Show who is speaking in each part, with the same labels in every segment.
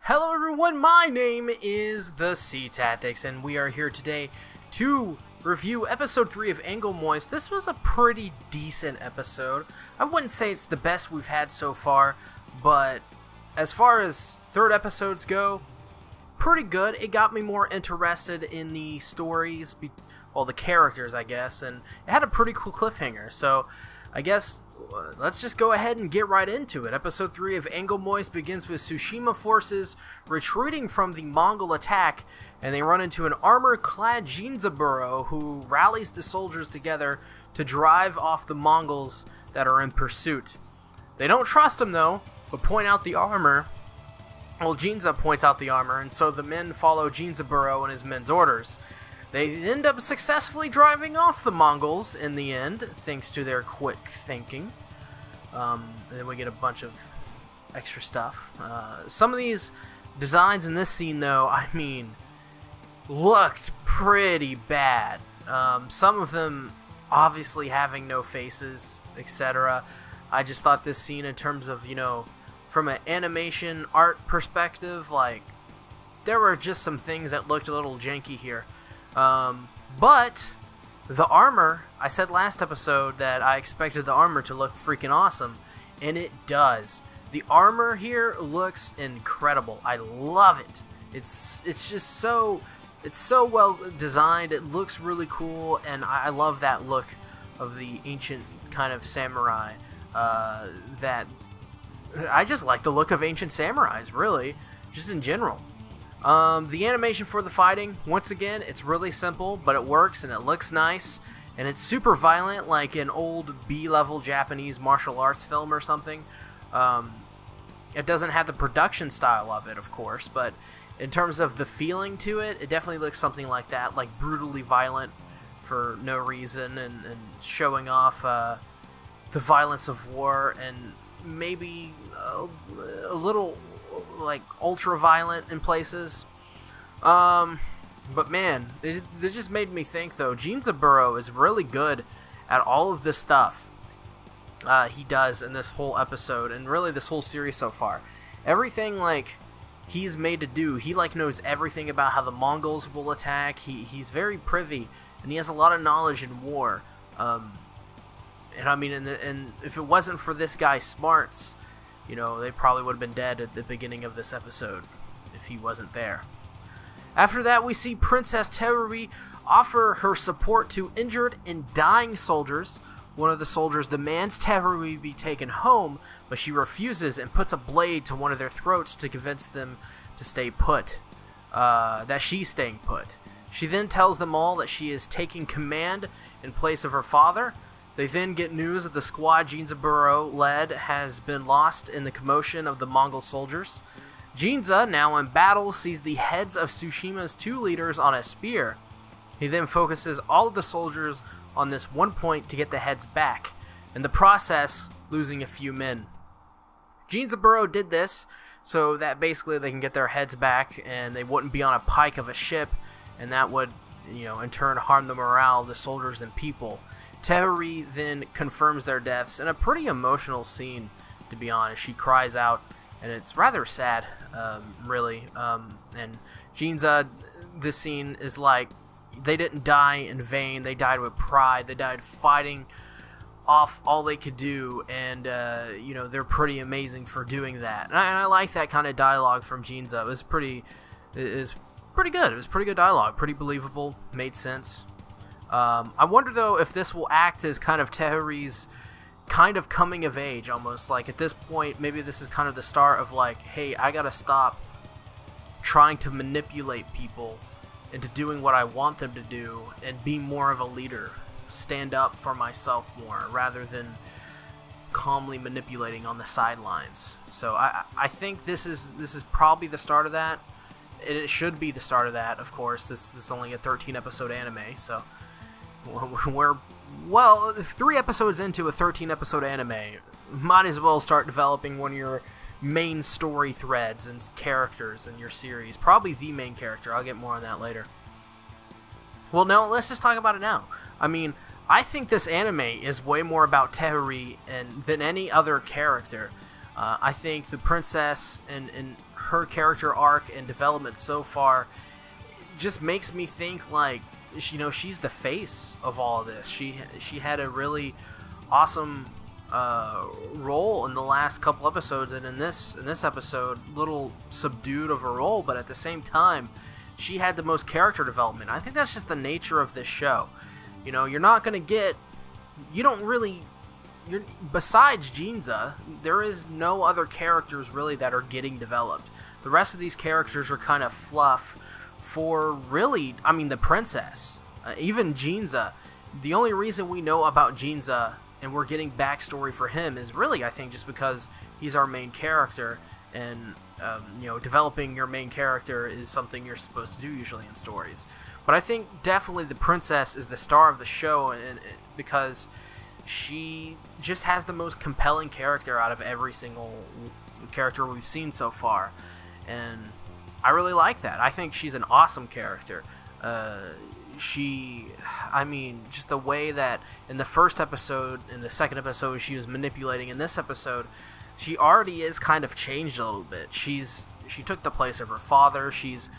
Speaker 1: Hello everyone, my name is the SeaTactics, and we are here today to review episode 3 of Angolmois. This was a pretty decent episode. I wouldn't say it's the best we've had so far, but as far as third episodes go, pretty good. It got me more interested in the stories, well, the characters, I guess, and it had a pretty cool cliffhanger, so I guess let's just go ahead and get right into it. Episode 3 of Angolmois begins with Tsushima forces retreating from the Mongol attack, and they run into an armor-clad Jinzaburo who rallies the soldiers together to drive off the Mongols that are in pursuit. They don't trust him though, but point out the armor. Well, Jinza points out the armor, and so the men follow Jinzaburo and his men's orders. They end up successfully driving off the Mongols in the end, thanks to their quick thinking. And then we get a bunch of extra stuff. Some of these designs in this scene, though, I mean, looked pretty bad. Some of them obviously having no faces, etc. I just thought this scene, in terms of, from an animation art perspective, like, there were just some things that looked a little janky here. But the armor, I said last episode that I expected the armor to look freaking awesome, and it does. The armor here looks incredible. I love it. It's just so well designed. It looks really cool, and I love that look of the ancient kind of samurai. That I just like the look of ancient samurais, really, just in general. The animation for the fighting, once again, it's really simple, but it works and it looks nice, and it's super violent, like an old B-level Japanese martial arts film or something. It doesn't have the production style of it, of course, but in terms of the feeling to it, it definitely looks something like that, like brutally violent for no reason, and showing off the violence of war, and maybe a little like ultra violent in places. But man, it just made me think though, Jinzaburo is really good at all of this stuff he does in this whole episode, and really this whole series so far. Everything like he's made to do, he like knows everything about how the Mongols will attack. He's very privy, and he has a lot of knowledge in war. And I mean, and if it wasn't for this guy's smarts, they probably would have been dead at the beginning of this episode if he wasn't there. After that, we see Princess Tehrui offer her support to injured and dying soldiers. One of the soldiers demands Tehrui be taken home, but she refuses and puts a blade to one of their throats to convince them to stay put. That she's staying put. She then tells them all that she is taking command in place of her father. They then get news that the squad Jinzaburo led has been lost in the commotion of the Mongol soldiers. Jinza, now in battle, sees the heads of Tsushima's 2 leaders on a spear. He then focuses all of the soldiers on this one point to get the heads back, in the process losing a few men. Jinzaburo did this so that basically they can get their heads back and they wouldn't be on a pike of a ship, and that would, in turn harm the morale of the soldiers and people. Tehrui then confirms their deaths in a pretty emotional scene, to be honest. She cries out, and it's rather sad, really. And Jinza, this scene is like, they didn't die in vain. They died with pride. They died fighting off all they could do, and, they're pretty amazing for doing that. And I like that kind of dialogue from Jinza. It was pretty good. It was pretty good dialogue, pretty believable, made sense. I wonder, though, if this will act as kind of Tehrui's kind of coming of age, almost. Like, at this point, maybe this is kind of the start of, like, hey, I gotta stop trying to manipulate people into doing what I want them to do and be more of a leader. Stand up for myself more, rather than calmly manipulating on the sidelines. So I think this is probably the start of that. It should be the start of that, of course. This is only a 13-episode anime, so we're 3 episodes into a 13-episode anime. Might as well start developing one of your main story threads and characters in your series. Probably the main character. I'll get more on that later. Well, no, let's just talk about it now. I mean, I think this anime is way more about Tehrui than any other character. I think the princess and her character arc and development so far just makes me think like, she's the face of all of this. She had a really awesome role in the last couple episodes, and in this episode, little subdued of a role, but at the same time, she had the most character development. I think that's just the nature of this show. You're not gonna get, besides Jinza, there is no other characters really that are getting developed. The rest of these characters are kind of fluff for really, the princess. Even Jinza, the only reason we know about Jinza and we're getting backstory for him is really, I think, just because he's our main character, and developing your main character is something you're supposed to do usually in stories. But I think definitely the princess is the star of the show, and because she just has the most compelling character out of every single character we've seen so far, and I really like that. I think she's an awesome character. Just the way that in the first episode, in the second episode, she was manipulating, in this episode, she already is kind of changed a little bit. She took the place of her father. She's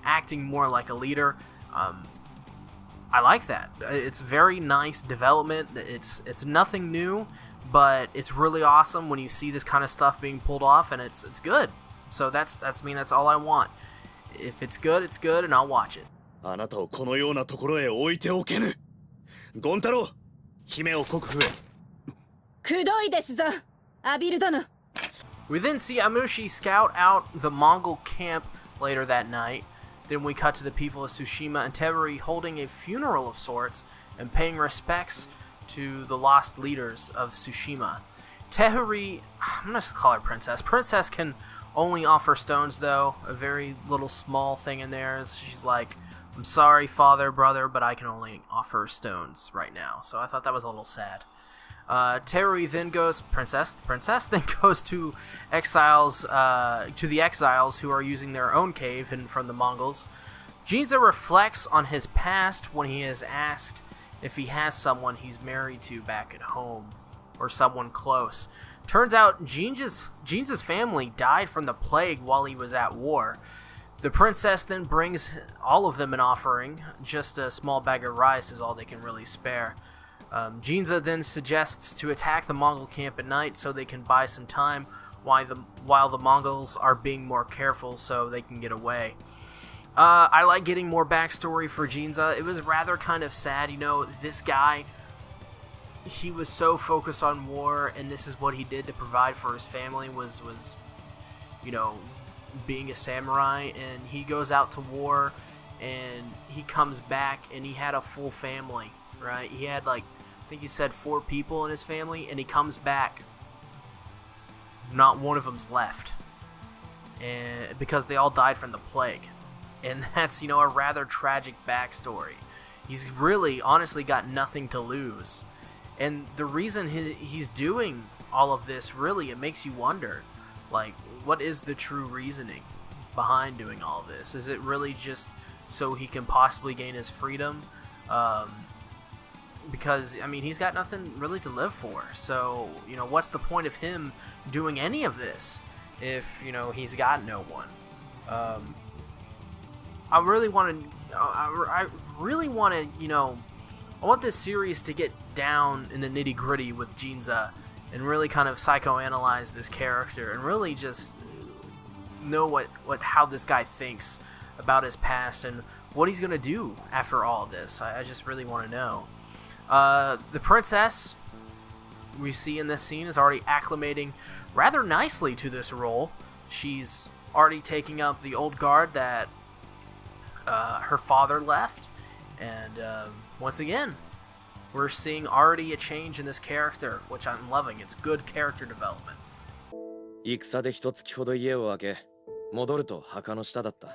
Speaker 1: acting more like a leader. I like that. It's very nice development. It's nothing new, but it's really awesome when you see this kind of stuff being pulled off, and it's good. So that's all I want. If it's good, it's good, and I'll watch it.
Speaker 2: あなたをこのようなところへ置いておけぬ。ゴン太郎、姫を国府へ。
Speaker 3: くどいですぞ、アビル殿。
Speaker 1: We then see Amushi scout out the Mongol camp later that night. Then we cut to the people of Tsushima and Tehrui holding a funeral of sorts and paying respects to the lost leaders of Tsushima. Tehrui, I'm gonna call her Princess. Princess can only offer stones, though. A very little small thing in there. She's like, I'm sorry, father, brother, but I can only offer stones right now. So I thought that was a little sad. Tehrui then goes, the princess then goes to the exiles who are using their own cave hidden from the Mongols. Jinza reflects on his past when he is asked if he has someone he's married to back at home, or someone close. Turns out Jinza's family died from the plague while he was at war. The princess then brings all of them an offering. Just a small bag of rice is all they can really spare. Jinza then suggests to attack the Mongol camp at night so they can buy some time while the Mongols are being more careful so they can get away. I like getting more backstory for Jinza. It was rather kind of sad, this guy, he was so focused on war, and this is what he did to provide for his family was being a samurai, and he goes out to war and he comes back and he had a full family, right? He had I think he said 4 people in his family, and he comes back, not one of them's left, and because they all died from the plague. And that's a rather tragic backstory. He's really honestly got nothing to lose, and the reason he's doing all of this, really, it makes you wonder, what is the true reasoning behind doing all this? Is it really just so he can possibly gain his freedom? Because, he's got nothing really to live for. So, what's the point of him doing any of this if, he's got no one? I want this series to get down in the nitty-gritty with Jinza and really kind of psychoanalyze this character and really just know how this guy thinks about his past and what he's gonna do after all of this. I just really want to know. The princess we see in this scene is already acclimating rather nicely to this role. She's already taking up the old guard that her father left, and once again, we're seeing already a change in this character, which I'm loving. It's good character development.
Speaker 4: 戦で一月ほど家を空け、戻ると墓の下だった。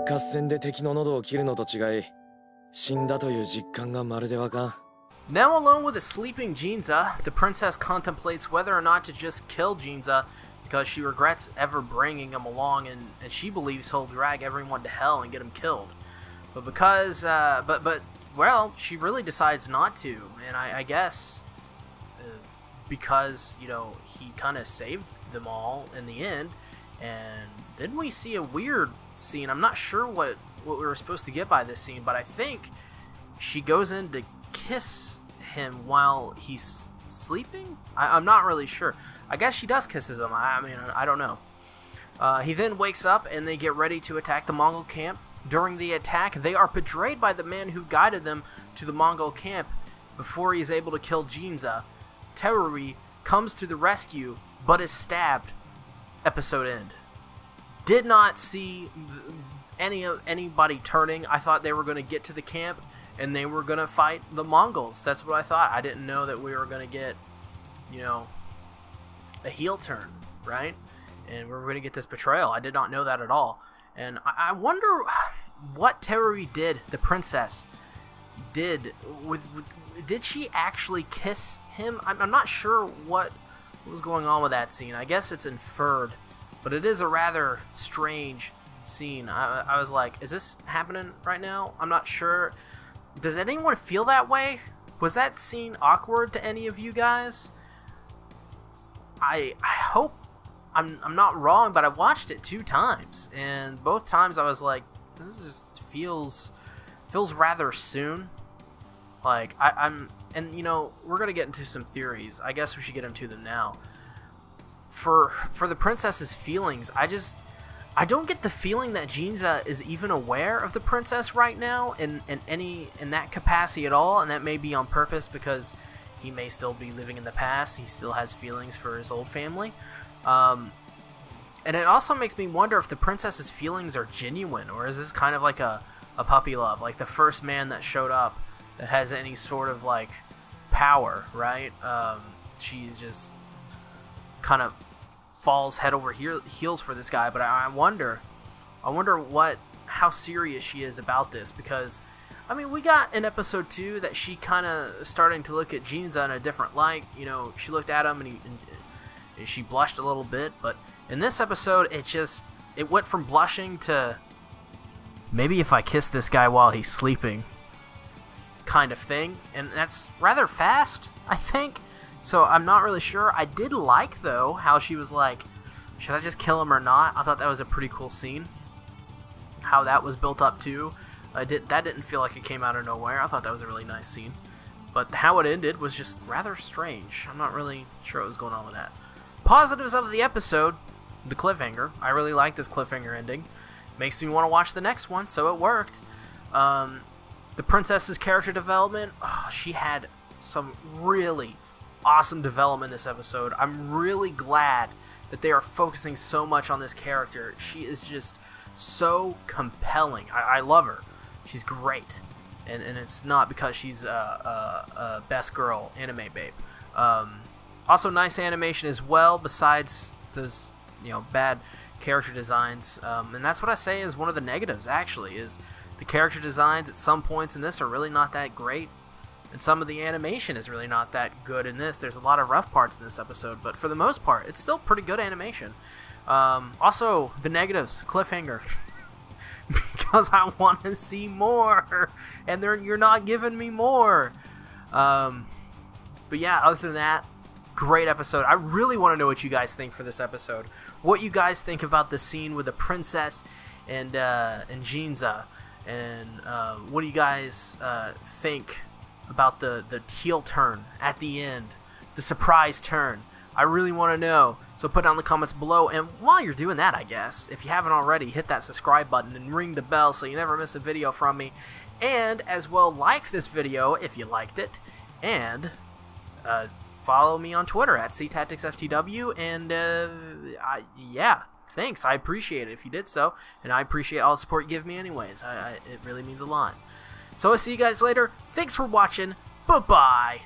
Speaker 4: 合戦で敵の喉を切るのと違い、死んだという実感がまるでわかん。
Speaker 1: Now alone with a sleeping Jinza, the princess contemplates whether or not to just kill Jinza because she regrets ever bringing him along, and she believes he'll drag everyone to hell and get him killed. But well, she really decides not to, and I guess because, you know, he kind of saved them all in the end. And then we see a weird scene. I'm not sure what we were supposed to get by this scene, but I think she goes in to kiss him while he's sleeping? I'm not really sure. I guess she does kisses him. I mean, I don't know. He then wakes up and they get ready to attack the Mongol camp. During the attack, they are betrayed by the man who guided them to the Mongol camp before he is able to kill Jinza. Tehrui comes to the rescue, but is stabbed. Episode end. Did not see anybody turning. I thought they were going to get to the camp and they were going to fight the Mongols. That's what I thought. I didn't know that we were going to get, you know, a heel turn, right? And we were going to get this betrayal. I did not know that at all. And I wonder what Tehrui did, the princess, did. Did she actually kiss him? I'm not sure what was going on with that scene. I guess it's inferred, but it is a rather strange scene. I was like, is this happening right now? I'm not sure. Does anyone feel that way? Was that scene awkward to any of you guys? I hope I'm not wrong, but I watched it 2 times, and both times I was like, this just feels rather soon. Like, I'm, and you know, we're gonna get into some theories. I guess we should get into them now. For the princess's feelings, I don't get the feeling that Jinza is even aware of the princess right now in that capacity at all, and that may be on purpose because he may still be living in the past. He still has feelings for his old family. And it also makes me wonder if the princess's feelings are genuine, or is this kind of like a puppy love, like the first man that showed up that has any sort of like power, right? She just kind of falls head over heels for this guy, but I wonder how serious she is about this, because I mean, we got in episode 2 that she kind of starting to look at Jinza in a different light. You know, she looked at him and she blushed a little bit, but in this episode, it went from blushing to maybe if I kiss this guy while he's sleeping kind of thing, and that's rather fast, I think. So I'm not really sure. I did like, though, how she was like, should I just kill him or not? I thought that was a pretty cool scene. How that was built up, too. That didn't feel like it came out of nowhere. I thought that was a really nice scene. But how it ended was just rather strange. I'm not really sure what was going on with that. Positives of the episode, the cliffhanger. I really like this cliffhanger ending. Makes me want to watch the next one, so it worked. The princess's character development, she had some really awesome development this episode. I'm really glad that they are focusing so much on this character. She is just so compelling. I love her. She's great. And it's not because she's a best girl anime babe. Also nice animation as well, besides those, you know, bad character designs. And that's what I say is one of the negatives, actually, is the character designs at some points in this are really not that great. And some of the animation is really not that good in this. There's a lot of rough parts in this episode, but for the most part, it's still pretty good animation. Also, the negatives, cliffhanger. Because I want to see more, and you're not giving me more. But yeah, other than that, great episode. I really want to know what you guys think for this episode. What you guys think about the scene with the princess and Jinza, and what do you guys think about the heel turn at the end, the surprise turn? I really want to know, so put down the comments below. And while you're doing that, I guess, if you haven't already, hit that subscribe button and ring the bell so you never miss a video from me. And as well, like this video if you liked it, and follow me on Twitter at SeaTacticsFTW. And yeah, thanks. I appreciate it if you did so, and I appreciate all the support you give me anyways. It really means a lot. So I'll see you guys later. Thanks for watching. Bye-bye.